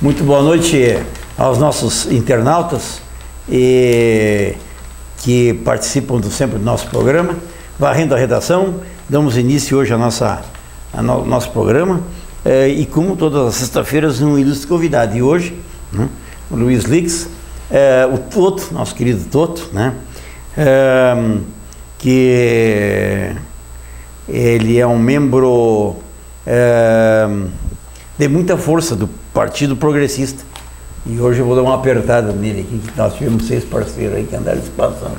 Muito boa noite aos nossos internautas que participam sempre do nosso programa. Varrendo a redação, damos início hoje ao nosso programa e como todas as sextas-feiras um ilustre convidado. E hoje, né, o Luiz Lix, o Toto, nosso querido Toto, né, que ele é um membro de muita força do Partido Progressista. E hoje eu vou dar uma apertada nele aqui, que nós tivemos 6 parceiros aí que andaram se passando,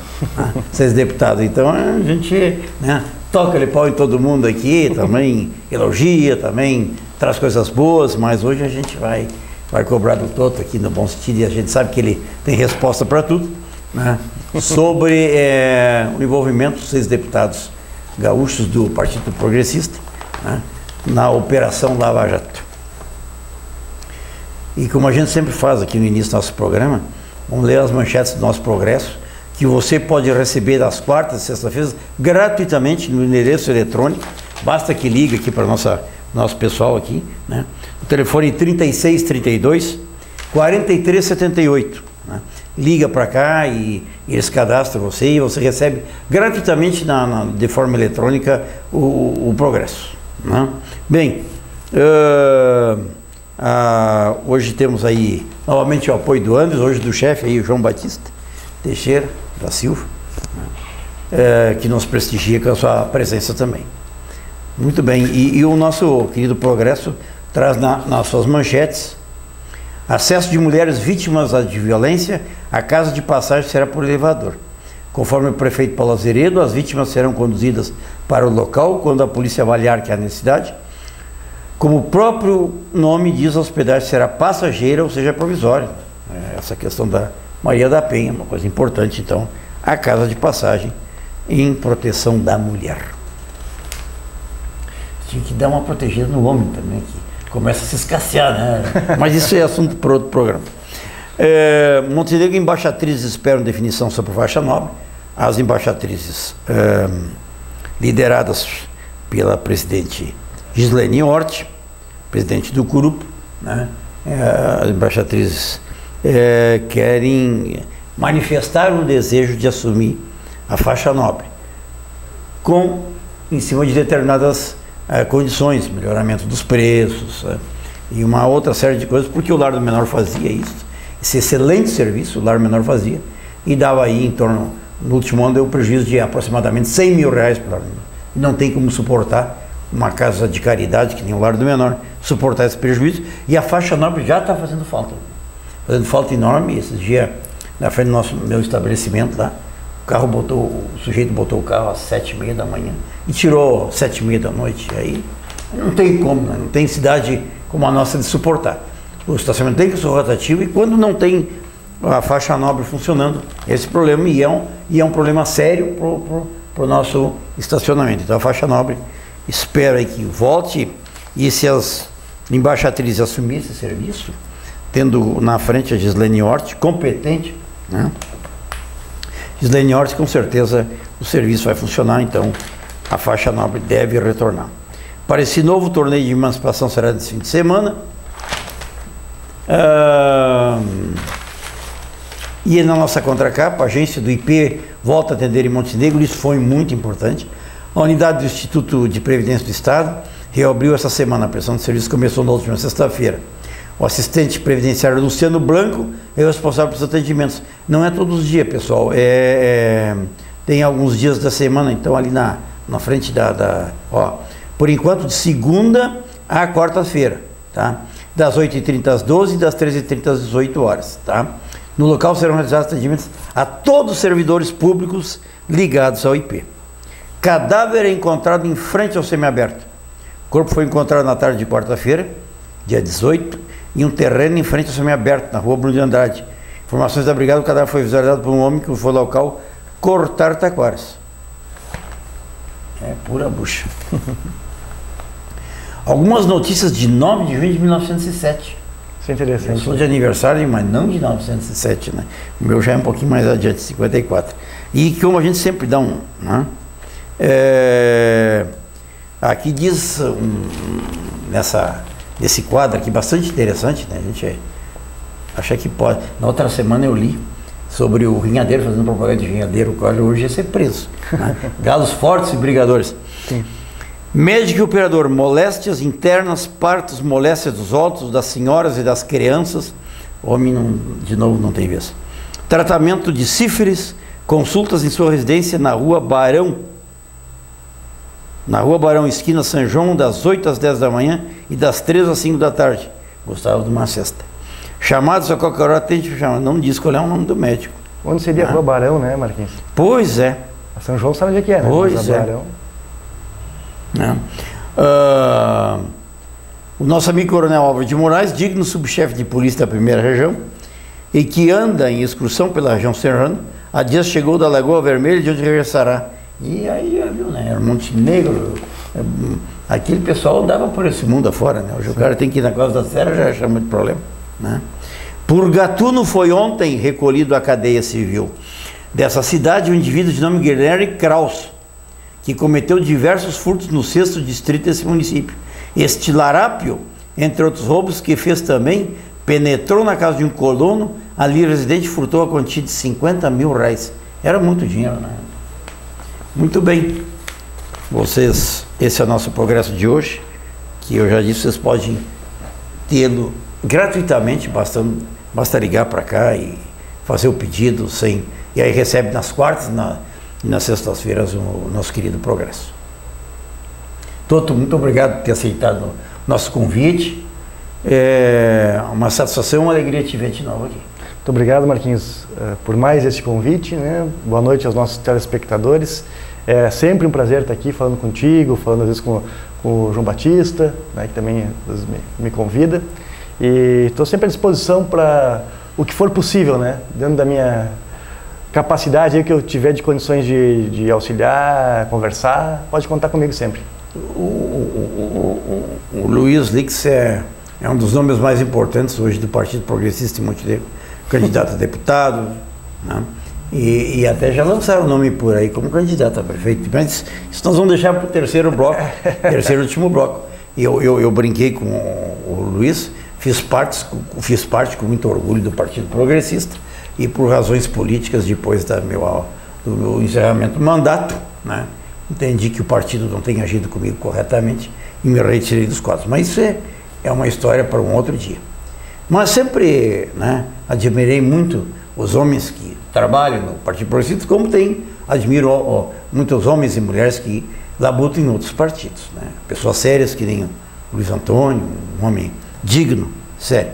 6 deputados. Então a gente, né, toca ele pau em todo mundo aqui, também elogia, também traz coisas boas, mas hoje a gente vai cobrar do Toto aqui no bom sentido, e a gente sabe que ele tem resposta para tudo, né, sobre o envolvimento dos 6 deputados gaúchos do Partido Progressista, né, na Operação Lava Jato. E como a gente sempre faz aqui no início do nosso programa, vamos ler as manchetes do nosso progresso, que você pode receber às quartas e sextas-feiras gratuitamente no endereço eletrônico. Basta que ligue aqui para nosso pessoal aqui, né? O telefone 3632 4378. Né? Liga para cá e eles cadastram você e você recebe gratuitamente de forma eletrônica o progresso. Né? Bem, hoje temos aí novamente o apoio do Anderson, hoje do chefe aí, o João Batista Teixeira da Silva, que nos prestigia com a sua presença também. Muito bem, e o nosso querido Progresso traz nas suas manchetes: acesso de mulheres vítimas de violência à casa de passagem será por elevador. Conforme o prefeito Paulo Azeredo, as vítimas serão conduzidas para o local quando a polícia avaliar que há necessidade. Como o próprio nome diz, a hospedagem será passageira, ou seja, provisória. Essa questão da Maria da Penha, uma coisa importante, então, a casa de passagem em proteção da mulher. Tinha que dar uma protegida no homem também, que começa a se escassear, né? Mas isso é assunto para outro programa. Montenegro e embaixatrizes esperam definição sobre faixa nobre. As embaixatrizes lideradas pela presidente Gislene Hort, presidente do CURUP, né? As embaixatrizes querem manifestar o desejo de assumir a faixa nobre, em cima de determinadas condições, melhoramento dos preços, e uma outra série de coisas, porque o Lar do Menor fazia isso, esse excelente serviço, o Lar do Menor fazia, e dava aí em torno, no último ano deu prejuízo de aproximadamente 100 mil reais para o Lar do Menor. Não tem como suportar uma casa de caridade, que nem o Lar do Menor, suportar esse prejuízo, e a faixa nobre já está fazendo falta enorme. Esses dias, na frente do meu estabelecimento lá, o sujeito botou o carro às 7h30 da manhã e tirou às 7h30 da noite. Aí não tem como, né? Não tem cidade como a nossa de suportar. O estacionamento tem que ser rotativo, e quando não tem a faixa nobre funcionando, esse problema, e é um problema sério para o nosso estacionamento. Então a faixa nobre, espero aí que volte, e se as embaixatrizes assumirem esse serviço, tendo na frente a Gislene Hort, competente, né? Gislene Hort, com certeza o serviço vai funcionar, então a faixa nobre deve retornar. Para esse novo torneio de emancipação será nesse fim de semana. E na nossa contracapa, a agência do IP volta a atender em Montenegro. Isso foi muito importante. A unidade do Instituto de Previdência do Estado reabriu essa semana. A prestação de serviço começou na última sexta-feira. O assistente previdenciário Luciano Blanco é o responsável pelos atendimentos. Não é todos os dias, pessoal. Tem alguns dias da semana, então ali na frente por enquanto de segunda a quarta-feira, tá? Das 8h30 às 12h e das 13h30 às 18h, tá? No local serão realizados atendimentos a todos os servidores públicos ligados ao IP. Cadáver é encontrado em frente ao semiaberto. O corpo foi encontrado na tarde de quarta-feira, dia 18, em um terreno em frente ao semiaberto, na rua Bruno de Andrade. Informações da brigada: o cadáver foi visualizado por um homem que foi ao local cortar taquaras. É pura bucha. Algumas notícias de 9 de junho de 1907. Isso é interessante. Eu sou de aniversário, mas não de 1907, né? O meu já é um pouquinho mais adiante, 54. E como a gente sempre dá né? Aqui diz, desse quadro aqui, bastante interessante, né? A gente acha que pode. Na outra semana eu li sobre o Rinhadeiro, fazendo propaganda de Rinhadeiro, o qual hoje ia ser preso. Né? Galos fortes e brigadores. Sim. Médico e operador, moléstias internas, partos, moléstias dos óvulos, das senhoras e das crianças. Homem, não, de novo, não tem vez. Tratamento de sífilis, consultas em sua residência na Rua Barão. Na Rua Barão, esquina São João, das 8 às 10 da manhã e das 3 às 5 da tarde. Gostava de uma cesta. Chamados a qualquer hora, tem que chamar. Não diz qual é o nome do médico. Onde seria a Rua Barão, né, Marquinhos? Pois é. A São João sabe onde é que é, né? Pois é. Barão. O nosso amigo Coronel Álvaro de Moraes, digno subchefe de polícia da primeira região, e que anda em excursão pela região serrana, há dias chegou da Lagoa Vermelha, de onde regressará. E aí, viu, né? Era Montenegro. Aquele pessoal andava por esse mundo afora, né? Hoje o cara tem que ir na Casa da Serra, já acha muito problema, né? Por Gatuno foi ontem recolhido à cadeia civil dessa cidade um indivíduo de nome Guilherme Kraus, que cometeu diversos furtos no 6º distrito desse município. Este larápio, entre outros roubos que fez também, penetrou na casa de um colono, ali residente, furtou a quantia de 50 mil reais. Era muito dinheiro, né? Muito bem. Esse é o nosso progresso de hoje, que eu já disse, vocês podem tê-lo gratuitamente, basta ligar para cá e fazer o pedido, e aí recebe nas quartas e nas sextas-feiras o nosso querido progresso. Toto, muito obrigado por ter aceitado o nosso convite. É uma satisfação, uma alegria te ver de novo aqui. Muito obrigado, Marquinhos, por mais esse convite, né? Boa noite aos nossos telespectadores. É sempre um prazer estar aqui falando contigo, falando às vezes com o João Batista, né, que também me convida. E estou sempre à disposição para o que for possível, né? Dentro da minha capacidade aí que eu tiver de condições de auxiliar, conversar, pode contar comigo sempre. O Luiz Lix é um dos nomes mais importantes hoje do Partido Progressista em Montenegro, candidato a deputado, né? E até já lançaram o nome por aí como candidato a prefeito, mas isso nós vamos deixar para o terceiro bloco, terceiro e último bloco. Eu brinquei com o Luiz, fiz parte com muito orgulho do Partido Progressista e por razões políticas, depois do meu encerramento do mandato, né, entendi que o partido não tem agido comigo corretamente e me retirei dos quadros. Mas isso é uma história para um outro dia. Mas sempre, né, admirei muito os homens que trabalham no Partido Progressista, como admiro muitos homens e mulheres que labutam em outros partidos, né? Pessoas sérias que nem o Luiz Antônio, um homem digno, sério.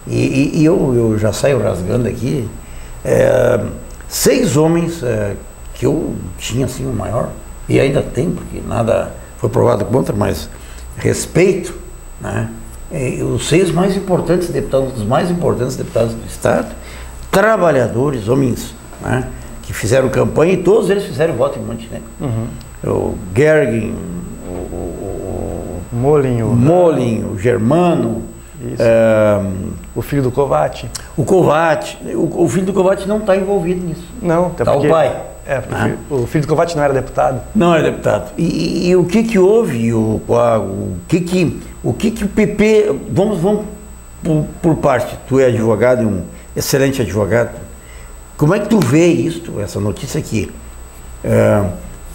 E eu já saio rasgando aqui 6 homens que eu tinha assim o maior, e ainda tem, porque nada foi provado contra, mas respeito, né? Os 6 mais importantes deputados, os mais importantes deputados do Estado, trabalhadores, homens, né, que fizeram campanha, e todos eles fizeram voto em Montenegro. O Gergen, o Molin, o Germano, o filho do Kovács. O filho do Kovács não está envolvido nisso. Não, até tá porque... o pai. O filho do Kovács não era deputado. Não era deputado. E o que houve, o que o PP... Vamos por parte. Tu é advogado e um excelente advogado. Como é que tu vê isto, essa notícia que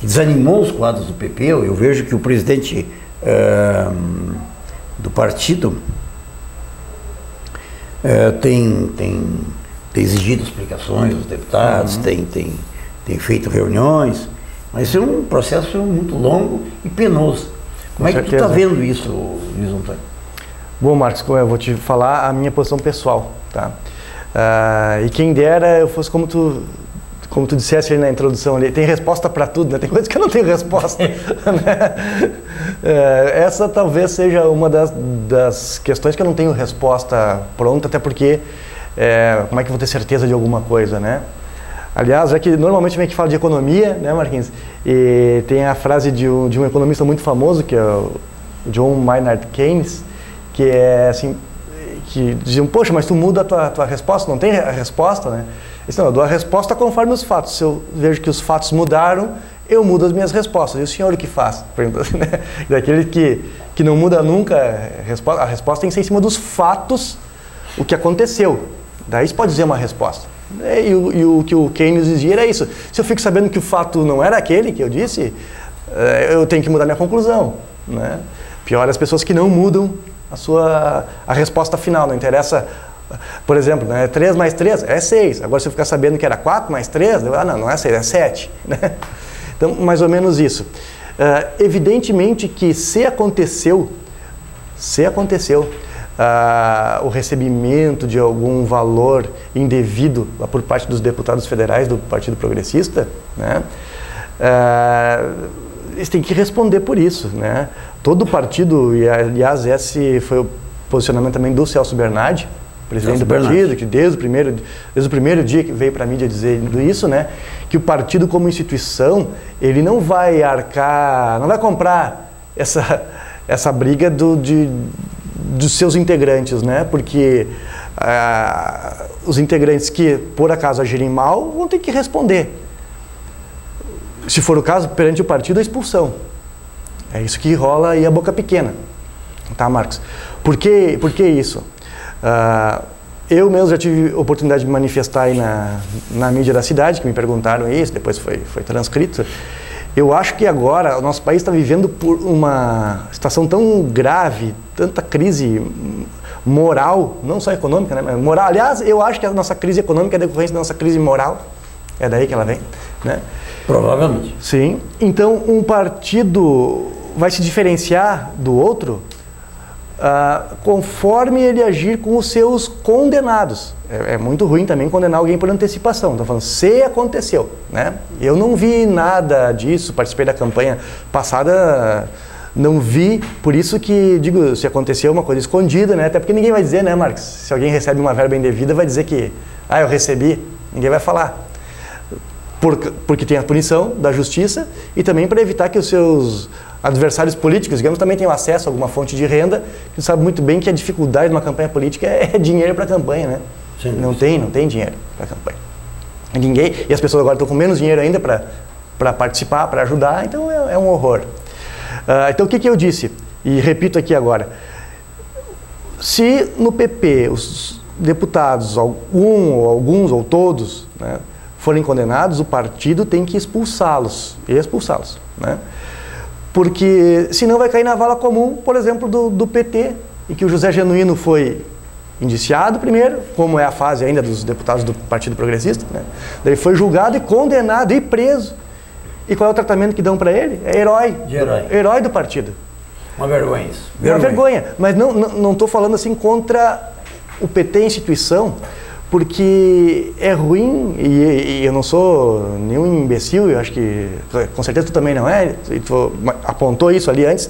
desanimou os quadros do PP? Eu vejo que o presidente do partido tem exigido explicações dos deputados, tem feito reuniões, mas é um processo muito longo e penoso. Como é que tu está vendo isso, Luiz Antônio? Bom, Marcos, eu vou te falar a minha posição pessoal, tá? E quem dera eu fosse como tu disseste aí na introdução ali, tem resposta para tudo, né? Tem coisas que eu não tenho resposta. Né? Essa talvez seja uma das questões que eu não tenho resposta pronta, até porque como é que eu vou ter certeza de alguma coisa, né? Aliás, já que normalmente vem aqui fala de economia, né, Marquinhos? E tem a frase de um economista muito famoso, que é o John Maynard Keynes, que é assim, que diziam, poxa, mas tu muda a tua resposta, não tem a resposta, né? Não, eu dou a resposta conforme os fatos. Se eu vejo que os fatos mudaram, eu mudo as minhas respostas. E o senhor o que faz? Né? Daquele que não muda nunca a resposta tem que ser em cima dos fatos, o que aconteceu. Daí você pode dizer uma resposta. E o que o Keynes dizia era isso. Se eu fico sabendo que o fato não era aquele que eu disse, eu tenho que mudar minha conclusão. Né? Pior as pessoas que não mudam a resposta final. Não interessa, por exemplo, né, 3 mais 3 é 6. Agora se eu ficar sabendo que era 4 mais 3, não é 6, é 7. Né? Então, mais ou menos isso. Evidentemente que se aconteceu o recebimento de algum valor indevido por parte dos deputados federais do Partido Progressista, né, eles têm que responder por isso. Né? Todo o partido, e aliás esse foi o posicionamento também do Celso Bernardi, presidente do partido, que desde o primeiro dia que veio para a mídia dizendo isso, né, que o partido como instituição, ele não vai arcar, não vai comprar essa briga dos seus integrantes, né, porque os integrantes que por acaso agirem mal vão ter que responder. Se for o caso, perante o partido, a expulsão. É isso que rola aí a boca pequena. Tá, Marcos? Por que isso? Eu mesmo já tive oportunidade de manifestar aí na mídia da cidade, que me perguntaram isso, depois foi transcrito. Eu acho que agora o nosso país está vivendo por uma situação tão grave, tanta crise moral, não só econômica, né, mas moral. Aliás, eu acho que a nossa crise econômica é decorrência da nossa crise moral. É daí que ela vem, né? Provavelmente. Sim. Então, um partido vai se diferenciar do outro conforme ele agir com os seus condenados. É muito ruim também condenar alguém por antecipação. Estou falando, se aconteceu, né? Eu não vi nada disso, participei da campanha passada, não vi, por isso que digo, se aconteceu uma coisa escondida, né? Até porque ninguém vai dizer, né, Marcos? Se alguém recebe uma verba indevida, vai dizer que, eu recebi, ninguém vai falar. Porque tem a punição da justiça e também para evitar que os seus adversários políticos, digamos, também tenham acesso a alguma fonte de renda, que sabe muito bem que a dificuldade de uma campanha política é dinheiro para a campanha, né? Sim, não tem dinheiro para a campanha. E as pessoas agora estão com menos dinheiro ainda para participar, para ajudar, então é um horror. Então o que eu disse, e repito aqui agora, se no PP os deputados, alguns ou todos, né, forem condenados, o partido tem que expulsá-los, né? Porque senão vai cair na vala comum, por exemplo, do PT, em que o José Genuíno foi indiciado primeiro, como é a fase ainda dos deputados do Partido Progressista, né? Daí foi julgado e condenado e preso. E qual é o tratamento que dão para ele? É herói do partido. Uma vergonha isso. Uma vergonha. Mas não estou falando assim contra o PT instituição, porque é ruim, e eu não sou nenhum imbecil, eu acho que, com certeza tu também não é, e tu apontou isso ali antes,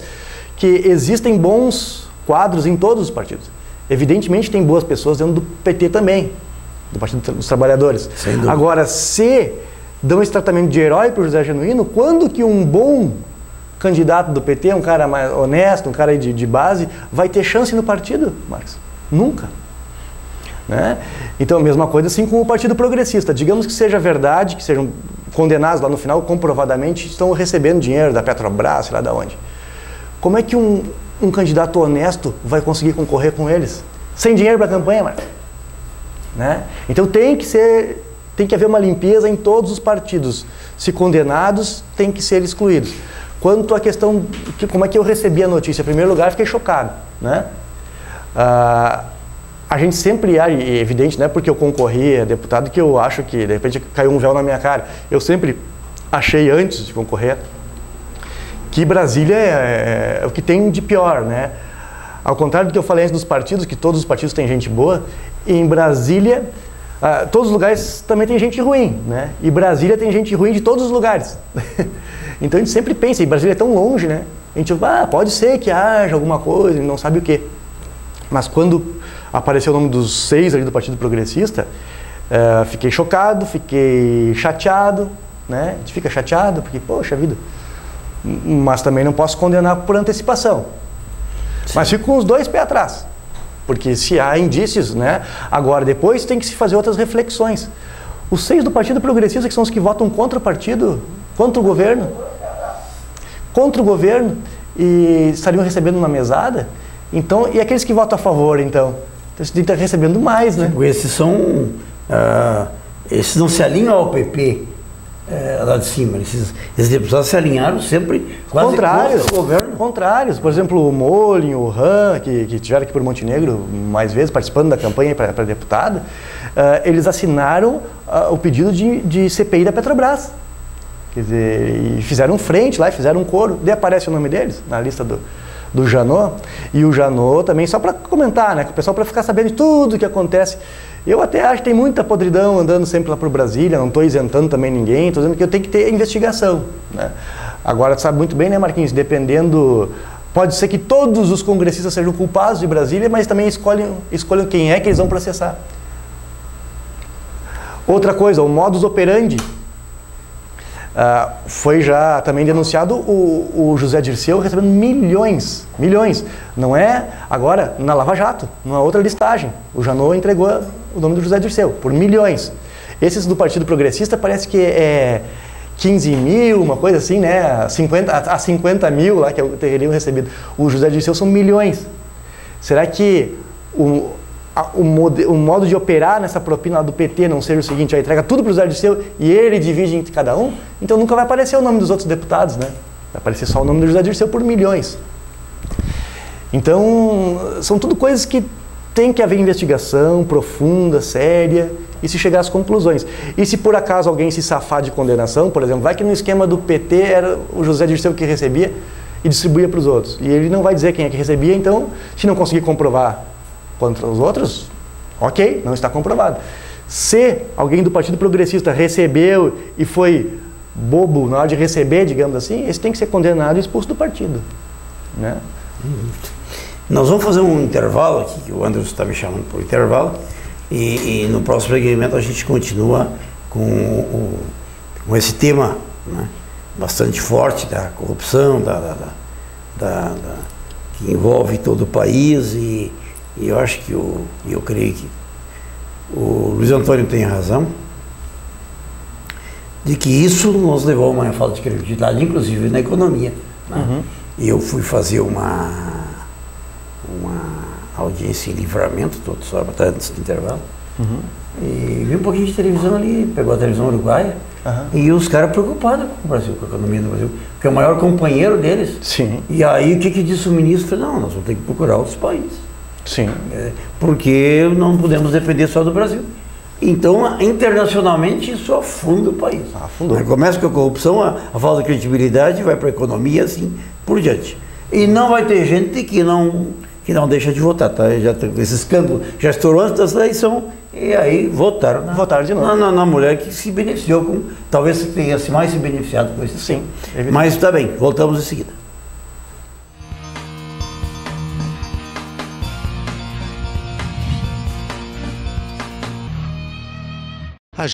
que existem bons quadros em todos os partidos. Evidentemente tem boas pessoas dentro do PT também, do Partido dos Trabalhadores. Agora, se dão esse tratamento de herói para o José Genuíno, quando que um bom candidato do PT, um cara mais honesto, um cara de base, vai ter chance no partido, Marcos? Nunca. Né? Então, a mesma coisa assim com o Partido Progressista. Digamos que seja verdade, que sejam condenados lá no final, comprovadamente estão recebendo dinheiro da Petrobras, sei lá de onde. Como é que um candidato honesto vai conseguir concorrer com eles? Sem dinheiro para a campanha, Marcos? Né? Então tem que haver uma limpeza em todos os partidos. Se condenados, tem que ser excluídos. Quanto à questão de como é que eu recebi a notícia, em primeiro lugar, fiquei chocado, né? A gente sempre age, é evidente, não é porque eu concorri a deputado que eu acho que de repente caiu um véu na minha cara. Eu sempre achei antes de concorrer que Brasília é o que tem de pior, né? Ao contrário do que eu falei antes dos partidos, que todos os partidos têm gente boa, em Brasília, todos os lugares também tem gente ruim, né? E Brasília tem gente ruim de todos os lugares. Então a gente sempre pensa, e Brasília é tão longe, né? A gente pode ser que haja alguma coisa, não sabe o quê. Mas quando apareceu o nome dos 6 ali do Partido Progressista, fiquei chocado, fiquei chateado, né? A gente fica chateado porque, poxa vida, mas também não posso condenar por antecipação. Sim. Mas fico com os 2 pés atrás, porque se há indícios, né? Agora, depois tem que se fazer outras reflexões. Os 6 do Partido Progressista, que são os que votam contra o partido, contra o governo. Contra o governo e estariam recebendo uma mesada. Então, e aqueles que votam a favor, então? Eles têm que estar recebendo mais, né? Esses são... esses não se alinham ao PP lá de cima. Esses deputados se alinharam sempre quase contrários, contra o governo. Contrários. Por exemplo, o Molin, o Han, que estiveram aqui por Montenegro mais vezes, participando da campanha para deputado, eles assinaram o pedido de CPI da Petrobras. Quer dizer, e fizeram frente lá, fizeram um coro. Daí aparece o nome deles na lista do Janot. E o Janot também, só para comentar, né? O pessoal para ficar sabendo de tudo que acontece. Eu até acho que tem muita podridão andando sempre lá por Brasília, não estou isentando também ninguém, estou dizendo que eu tenho que ter investigação, né? Agora, tu sabe muito bem, né, Marquinhos, dependendo... Pode ser que todos os congressistas sejam culpados de Brasília, mas também escolham quem é que eles vão processar. Outra coisa, o modus operandi. Foi já também denunciado o José Dirceu recebendo milhões, não é agora na Lava Jato, numa outra listagem. O Janot entregou o nome do José Dirceu por milhões. Esses do Partido Progressista parece que é 15 mil, uma coisa assim, né? A 50 mil lá que teriam recebido. O José Dirceu são milhões. Será que o modo de operar nessa propina do PT não seja o seguinte, aí entrega tudo para o José Dirceu e ele divide entre cada um? Então nunca vai aparecer o nome dos outros deputados, né? Vai aparecer só o nome do José Dirceu por milhões. Então, são tudo coisas que tem que haver investigação profunda, séria, e se chegar às conclusões. E se por acaso alguém se safar de condenação, por exemplo, vai que no esquema do PT era o José Dirceu que recebia e distribuía para os outros. E ele não vai dizer quem é que recebia, então, se não conseguir comprovar contra os outros, ok, não está comprovado. Se alguém do Partido Progressista recebeu e foi bobo na hora de receber, digamos assim, esse tem que ser condenado e expulso do partido, né? Nós vamos fazer um intervalo aqui, que o Anderson está me chamando por intervalo, e no próximo segmento a gente continua com esse tema, né, bastante forte da corrupção, que envolve todo o país, e eu acho que eu creio que o Luiz Antônio tem razão, de que isso nos levou a uma falta de credibilidade, inclusive na economia, né? Uhum. E eu fui fazer uma audiência em Livramento, só antes do intervalo, e vi um pouquinho de televisão ali, pegou a televisão uruguaia, e os caras preocupados com o Brasil, com a economia do Brasil, que é o maior companheiro deles. Sim. E aí o que disse o ministro? Não, nós vamos ter que procurar outros países. Sim. Porque não podemos depender só do Brasil. Então, internacionalmente, isso afunda o país. Afundou. Começa com a corrupção, a falta de credibilidade, vai para a economia, assim por diante. E não vai ter gente que não deixa de votar, tá? Esse escândalo já estourou antes da eleição, e aí votaram de novo. Na mulher que se beneficiou, talvez tenha mais se beneficiado com esse. Sim. Mas está bem, voltamos em seguida.